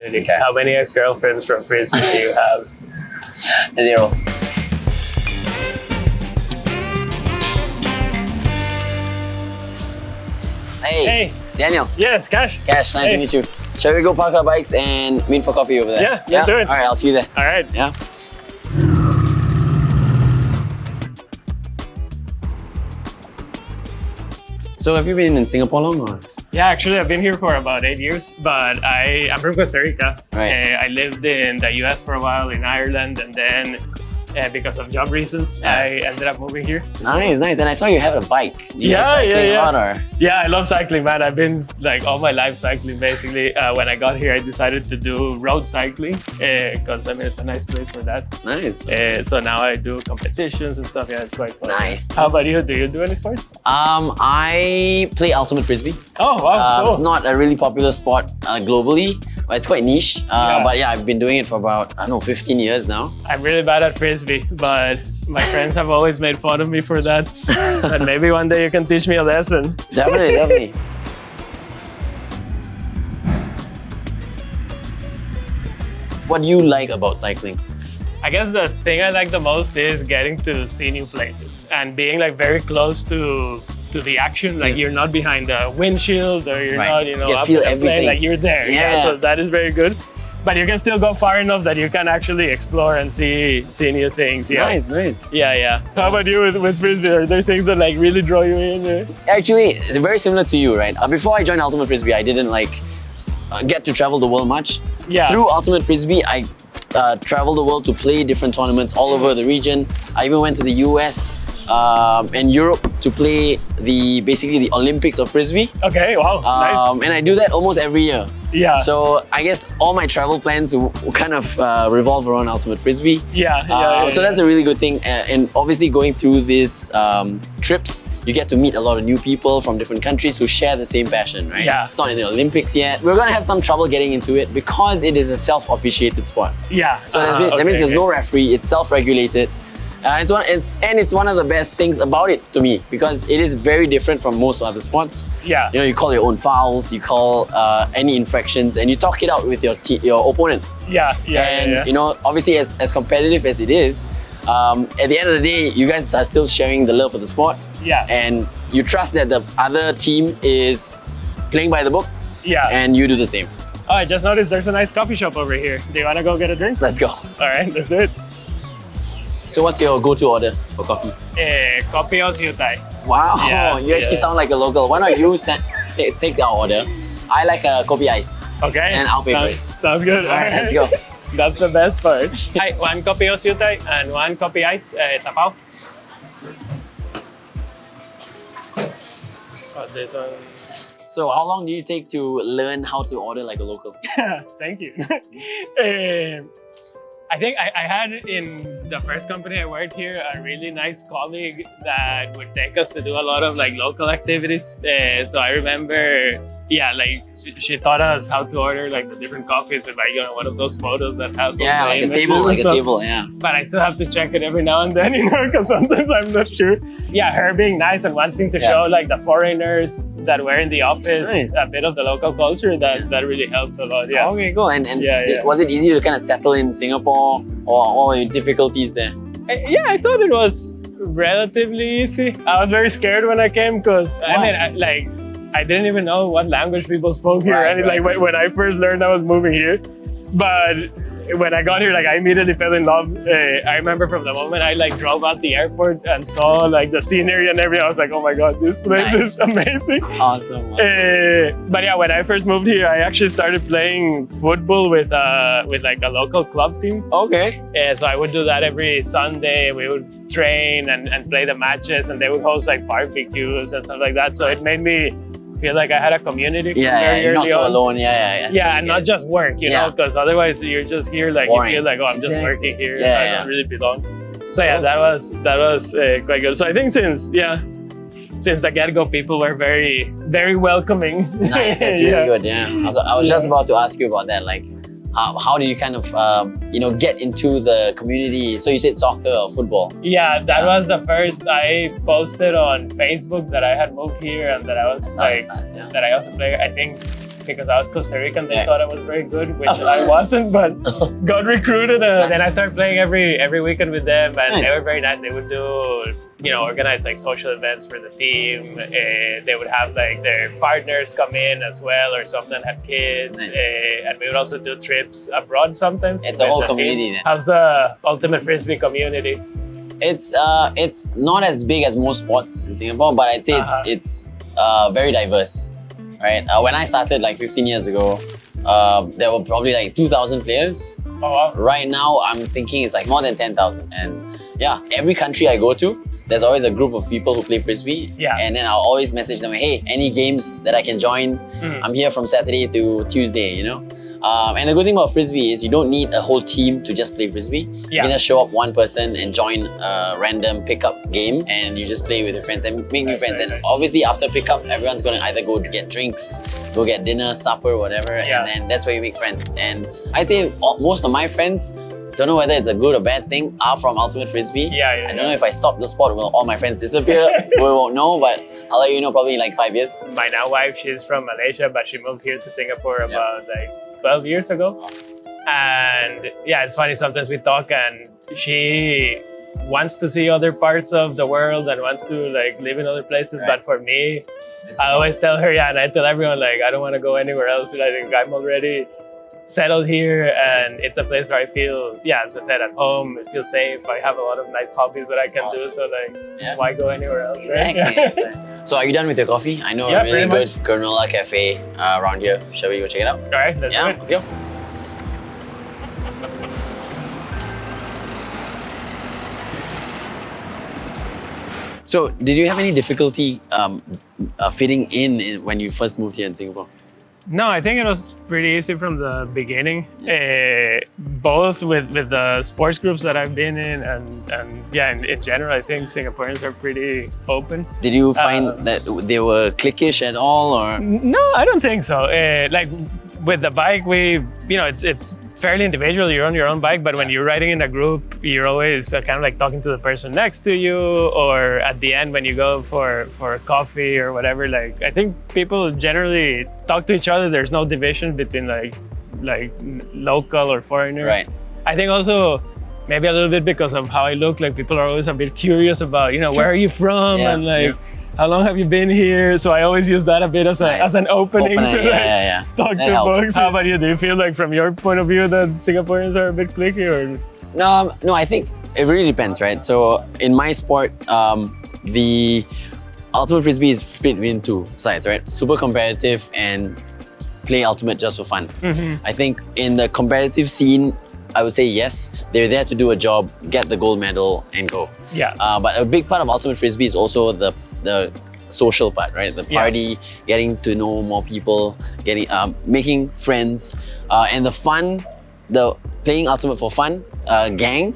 Okay. How many ex-girlfriends from frisbee do you have? 0. Hey, Daniel. Yes, Cash. Cash, nice to meet you. Shall we go park our bikes and meet for coffee over there? Yeah, let's do it. All right, I'll see you there. All right. Yeah. So have you been in Singapore long or? Yeah, actually, I've been here for about 8 years, but I'm from Costa Rica. Right. I lived in the US for a while, in Ireland, and then because of job reasons, I ended up moving here. Nice. And I saw you have a bike. You like cycling a lot, or? Yeah, I love cycling, man. I've been like all my life cycling, basically. When I got here, I decided to do road cycling because I mean, it's a nice place for that. Nice. So now I do competitions and stuff. Yeah, it's quite fun. Nice. How about you? Do you do any sports? I play ultimate frisbee. Oh, wow, cool. It's not a really popular sport globally, but it's quite niche. But yeah, I've been doing it for about, 15 years now. I'm really bad at frisbee, but my friends have always made fun of me for that. And maybe one day you can teach me a lesson. Definitely. What do you like about cycling? I guess the thing I like the most is getting to see new places and being like very close to the action. Like you're not behind the windshield or you're not, You up feel in the everything. plane. Like you're there. Yeah. So that is very good. But you can still go far enough that you can actually explore and see new things. Yeah. Nice. Yeah. How about you with frisbee? Are there things that like really draw you in? Actually, very similar to you, right? Before I joined Ultimate Frisbee, I didn't get to travel the world much. Yeah. Through Ultimate Frisbee, I traveled the world to play different tournaments all over the region. I even went to the US and Europe to play basically the Olympics of Frisbee. Okay, wow, nice. And I do that almost every year. Yeah. So I guess all my travel plans will kind of revolve around Ultimate Frisbee. Yeah. So that's a really good thing. And obviously going through these trips, you get to meet a lot of new people from different countries who share the same passion, right? Yeah. It's not in the Olympics yet. We're gonna have some trouble getting into it because it is a self-officiated sport. Yeah. So that means there's no referee, it's self-regulated. It's one of the best things about it to me because it is very different from most other sports. Yeah. You call your own fouls, you call any infractions, and you talk it out with your opponent. Yeah. Obviously as competitive as it is, at the end of the day, you guys are still sharing the love of the sport. Yeah. And you trust that the other team is playing by the book. Yeah. And you do the same. Oh, I just noticed there's a nice coffee shop over here. Do you want to go get a drink? Let's go. All right, let's do it. So what's your go-to order for coffee? Kopi or siutai. Wow, Yeah, you actually sound like a local. Why don't you take our order? I like a Kopi ice. Okay. And I'll pay for it. Sounds good. All right, let's go. That's the best part. Hi, one Kopi or siutai and one Kopi ice, tapao. Oh, this one. So how long do you take to learn how to order like a local? Thank you. I think I had in the first company I worked here a really nice colleague that would take us to do a lot of like local activities. So I remember, she taught us how to order like the different coffees with one of those photos that has like a table, yeah. But I still have to check it every now and then, because sometimes I'm not sure. Yeah, her being nice and wanting to show like the foreigners that were in the office a bit of the local culture that really helped a lot. Yeah. Okay, cool. And was it easy to kind of settle in Singapore, or what were your difficulties there? I thought it was relatively easy. I was very scared when I came because I didn't even know what language people spoke here. When I first learned I was moving here, but when I got here, I immediately fell in love. I remember from the moment I drove out the airport and saw the scenery and everything, I was like, oh my god, this place is amazing. Awesome. But yeah, when I first moved here, I actually started playing football with a local club team. Okay. So I would do that every Sunday. We would train and play the matches, and they would host barbecues and stuff like that. So it made me feel like I had a community. You're not so alone. Yeah, and not just work, you know, because other's you're just here boring. You feel like, oh, I'm just working here. Yeah, I don't really belong. So yeah, that was quite good. So I think since the get-go, people were very, very welcoming. Nice, that's really good. Yeah, I was just about to ask you about that. How do you kind of get into the community? So you said soccer or football? Yeah, that was the first. I posted on Facebook that I had moved here and that I was that I also play. I think because I was Costa Rican, they Yeah. thought I was very good, which I wasn't, but got recruited. And then I started playing every weekend with them, and Nice. they were very nice. They would do, organize like social events for the team. They would have like their partners come in as well, or some of them have kids. Nice. And we would also do trips abroad sometimes. It's a with whole the team. community then. How's the ultimate frisbee community? It's not as big as most sports in Singapore, but I'd say it's very diverse, right? When I started like 15 years ago, there were probably like 2,000 players. Oh wow. Right now, I'm thinking it's like more than 10,000. And yeah, every country I go to, there's always a group of people who play frisbee. Yeah. And then I'll always message them, hey, any games that I can join? I'm here from Saturday to Tuesday, you know? And the good thing about frisbee is you don't need a whole team to just play frisbee. You can just show up one person and join a random pickup game, and you just play with your friends and make new friends. And obviously after pickup, everyone's gonna either go to get drinks, go get dinner, supper, whatever, and then that's where you make friends. And I'd say most of my friends, don't know whether it's a good or bad thing, are from Ultimate Frisbee. I don't know if I stop the sport, will all my friends disappear? We won't know, but I'll let you know probably in like 5 years. My now wife, she's from Malaysia, but she moved here to Singapore about like 12 years ago. And yeah, it's funny, sometimes we talk and she wants to see other parts of the world and wants to like live in other places. But for me, I always tell her, and I tell everyone, like, I don't want to go anywhere else. I think I'm already settled here, and it's a place where I feel, as I said, at home. It feels safe. I have a lot of nice hobbies that I can do, so like, why go anywhere else, right? Exactly. So are you done with your coffee? I know a really good granola cafe around here. Shall we go check it out? All right, let's do it. Let's go. So, did you have any difficulty fitting in when you first moved here in Singapore? No, I think it was pretty easy from the beginning. Both with the sports groups that I've been in, and in general, I think Singaporeans are pretty open. Did you find that they were cliquish at all, or? No, I don't think so. Like with the bike, it's fairly individual. You're on your own bike, but when you're riding in a group, you're always kind of like talking to the person next to you, or at the end when you go for coffee or whatever. Like, I think people generally talk to each other. There's no division between like local or foreigner. Right. I think also maybe a little bit because of how I look. Like, people are always a bit curious about where are you from, and like. How long have you been here? So I always use that a bit as an opening to talk to folks. How about you? Do you feel like from your point of view that Singaporeans are a bit cliquey, or? No, I think it really depends, right? So in my sport, the Ultimate Frisbee is split between two sides, right? Super competitive and play Ultimate just for fun. I think in the competitive scene, I would say yes, they're there to do a job, get the gold medal and go. But a big part of Ultimate Frisbee is also the social part, right? The party, getting to know more people, making friends, and the fun, the playing Ultimate for fun gang,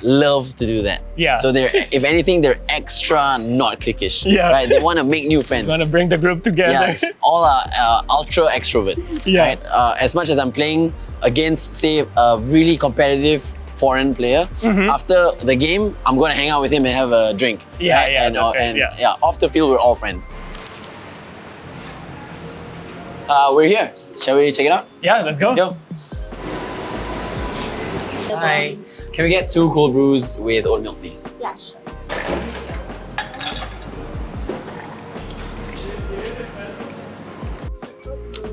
love to do that. So they're, if anything, they're extra not cliquish, right? They want to make new friends. Want to bring the group together. All are ultra extroverts, right? As much as I'm playing against, say, a really competitive foreign player, after the game, I'm going to hang out with him and have a drink. Off the field, we're all friends. We're here. Shall we check it out? Yeah, let's go. Let's go. Hi. Can we get 2 cold brews with oat milk, please? Yeah, sure.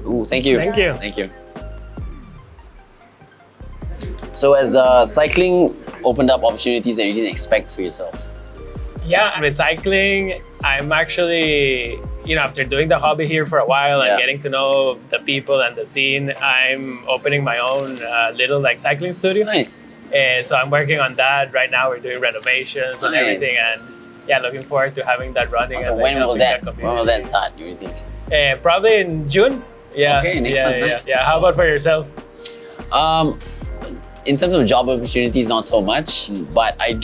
Ooh, thank you. Thank you. Thank you. So as cycling opened up opportunities that you didn't expect for yourself? Yeah, with cycling, I'm actually, after doing the hobby here for a while and getting to know the people and the scene, I'm opening my own little cycling studio. Nice. So I'm working on that. Right now we're doing renovations and everything, and looking forward to having that running. So and when will that start, do you think? Probably in June. Okay, next month. Nice. How about for yourself? In terms of job opportunities, not so much, but I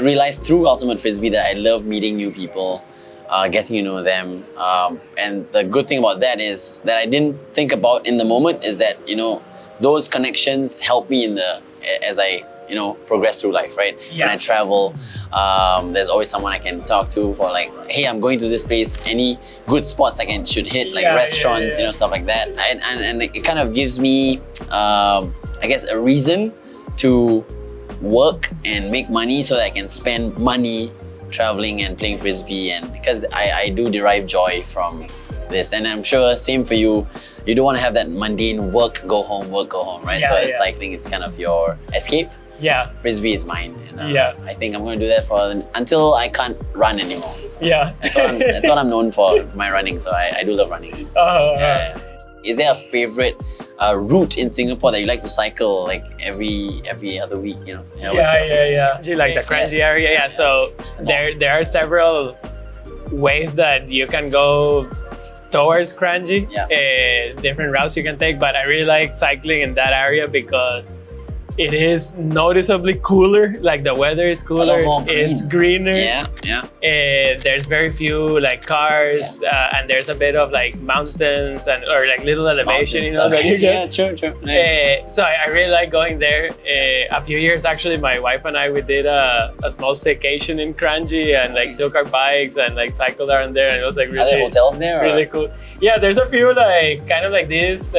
realized through Ultimate Frisbee that I love meeting new people, getting to know them. And the good thing about that is that I didn't think about in the moment is that, those connections help me as I, progress through life, right? Yeah. When I travel, there's always someone I can talk to for like, hey, I'm going to this place. Any good spots should hit, like restaurants, stuff like that. And it kind of gives me, I guess, a reason to work and make money so that I can spend money traveling and playing frisbee, and because I do derive joy from this, and I'm sure same for you. You don't want to have that mundane work, go home, right? So cycling is kind of your escape. Yeah. Frisbee is mine, and I think I'm going to do that until I can't run anymore. Yeah. That's what I'm known for, my running. So I do love running. Is there a favorite route in Singapore that you like to cycle like every other week? Do you like the Kranji area? Yeah. So there are several ways that you can go towards Kranji. Different routes you can take, but I really like cycling in that area because it is noticeably cooler. Like the weather is cooler. It's greener. There's very few like cars, and there's a bit of like mountains or like little elevation, that you get. Sure. Nice. So I really like going there. A few years actually, my wife and we did a small staycation in Kranji and like took our bikes and like cycled around there, and it was like really. Are there hotels there? Really cool. Yeah, there's a few like kind of like this.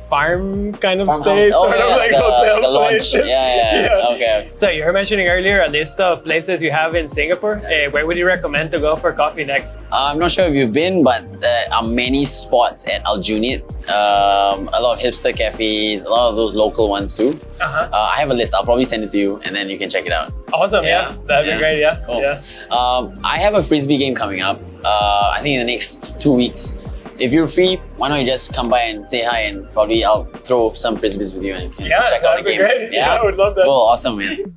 Farm kind of stays, sort of like hotel places. Okay. So you were mentioning earlier a list of places you have in Singapore. Where would you recommend to go for coffee next? I'm not sure if you've been, but there are many spots at Aljunied. A lot of hipster cafes, a lot of those local ones too. I have a list. I'll probably send it to you, and then you can check it out. Awesome. That'd be great. Cool. I have a frisbee game coming up. I think in the next 2 weeks. If you're free, why don't you just come by and say hi, and probably I'll throw some frisbees with you and you can check out the game. Great. Yeah, I would love that. Cool, awesome, man.